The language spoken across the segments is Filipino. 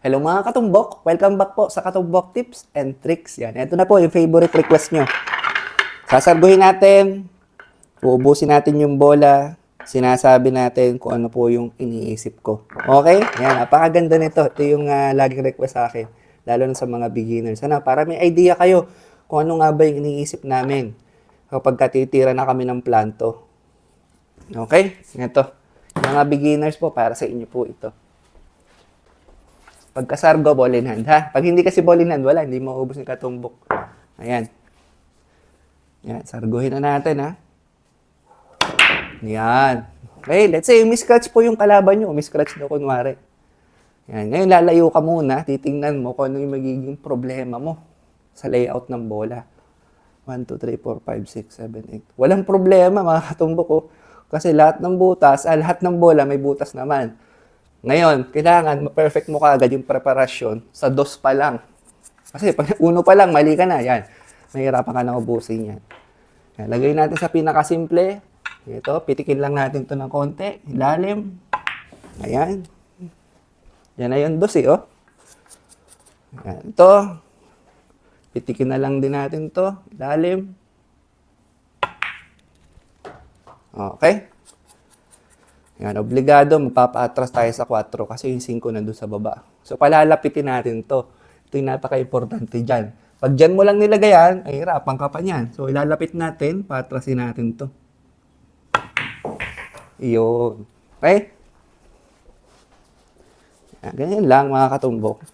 Hello mga katumbok! Welcome back po sa Katumbok Tips and Tricks. Yan, ito na po yung favorite request nyo. Sasarguhin natin, uubusin natin yung bola, sinasabi natin kung ano po yung iniisip ko. Okay? Yan, napakaganda nito. Ito yung laging request sa akin, lalo na sa mga beginners. Sana, para may idea kayo kung ano nga ba yung iniisip namin kapag katitira na kami ng planto. Okay? Ito. Mga beginners po, para sa inyo po ito. Pagkasargo, ball in hand, ha? Pag hindi kasi ball in hand, wala. Hindi mauubos yung katumbok. Ayan. Yan. Sarguhin na natin, ha? Yan. Okay, let's say, miscratch po yung kalaban nyo. Miscratch na kunwari. Yan. Ngayon, lalayo ka muna. Titingnan mo kung ano yung magiging problema mo sa layout ng bola. 1, 2, 3, 4, 5, 6, 7, 8. Walang problema, mga katumbok ko. Kasi lahat ng butas, lahat ng bola may butas naman. Ngayon, kailangan ma-perfect mo kaagad yung preparasyon sa dos pa lang. Kasi pag uno pa lang, mali ka na. Yan. Mahirapan ka na ubusin yan. Yan. Lagay natin sa pinakasimple. Ito, pitikin lang natin ito ng konti. Ilalim. Ayan. Yan na yung dos oh. Yan. Ito. Pitikin na lang din natin ito. Ilalim. Okay. Yan, obligado, magpapa-atras tayo sa 4 kasi yung 5 nandun sa baba. So, palalapitin natin to. Ito yung napaka-importante dyan. Pag dyan mo lang nilagay yan, ay hirapan ka pa niyan. So, ilalapit natin, paatrasin natin to. Iyon. Okay? Yan, ganyan lang mga katumbok.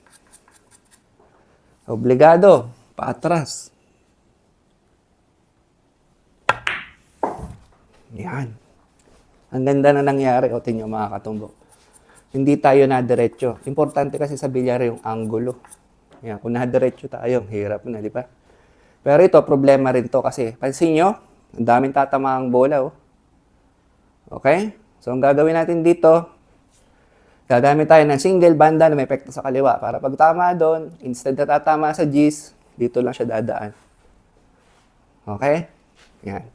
Obligado, paatras. Yan. Ang ganda na nangyari, o tingnan mga katumbok. Hindi tayo na diretso. Importante kasi sa bilyar yung angulo. Yan, kung na diretso tayo, hirap na, di ba? Pero ito, problema rin to kasi, pansin nyo, ang daming tatamaang bola, oh. Okay? So, ang gagawin natin dito, gagamit tayo ng single banda na may epekto sa kaliwa. Para pag tama doon, instead na tatama sa G's, dito lang siya dadaan. Okay? Yan.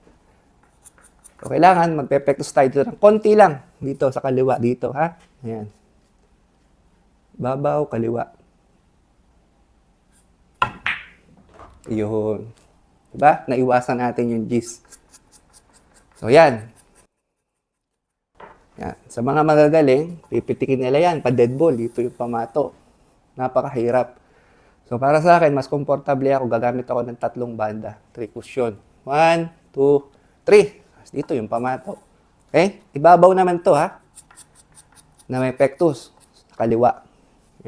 So, kailangan magpe-epektos tayo dito ng konti lang dito sa kaliwa, dito, ha? Ayan. Babaw, kaliwa. Iyon. Diba? Naiwasan natin yung G's. So, yan. Yan. Sa mga magagaling, pipitikin nila yan, pa-dead ball, dito yung pamato. Napakahirap. So, para sa akin, mas komportable ako, gagamit ako ng 3 banda, 3 cushion. 1, 2, 3. Dito yung pamato. Okay? Ibabaw naman to, ha? Na may pectus. Sa kaliwa.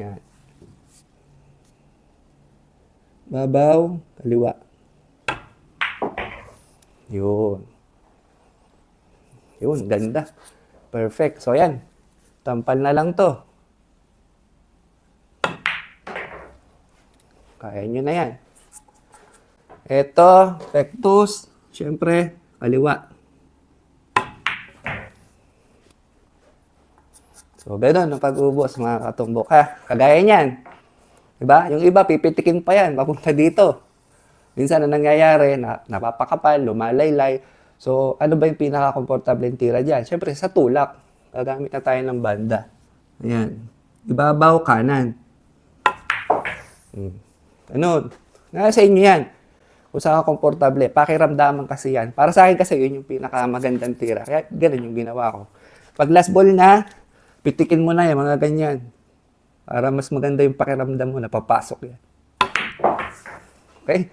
Yan. Babaw, kaliwa. Yun. Yun, ganda. Perfect. So, yan. Tampal na lang to. Kaya nyo na yan. Ito, pectus. Siyempre, kaliwa. So, gano'n ang pag-ubos, mga katumbok, ha? Kagaya niyan. Diba? Yung iba, pipitikin pa yan, papunta dito. Minsan na nangyayari, napapakapal, lumalaylay. So, ano ba yung pinaka-komportable tira dyan? Siyempre, sa tulak. Gagamit na tayo ng banda. Ayan. Ibabaw, kanan. Ano? Nasa inyo yan. Kung saan ka komportable. Pakiramdaman kasi yan. Para sa akin kasi, yun yung pinakamagandang tira. Kaya, ganun yung ginawa ko. Pag last ball na, pitikin mo na yan, mga ganyan. Para mas maganda yung pakiramdam mo, napapasok yan. Okay?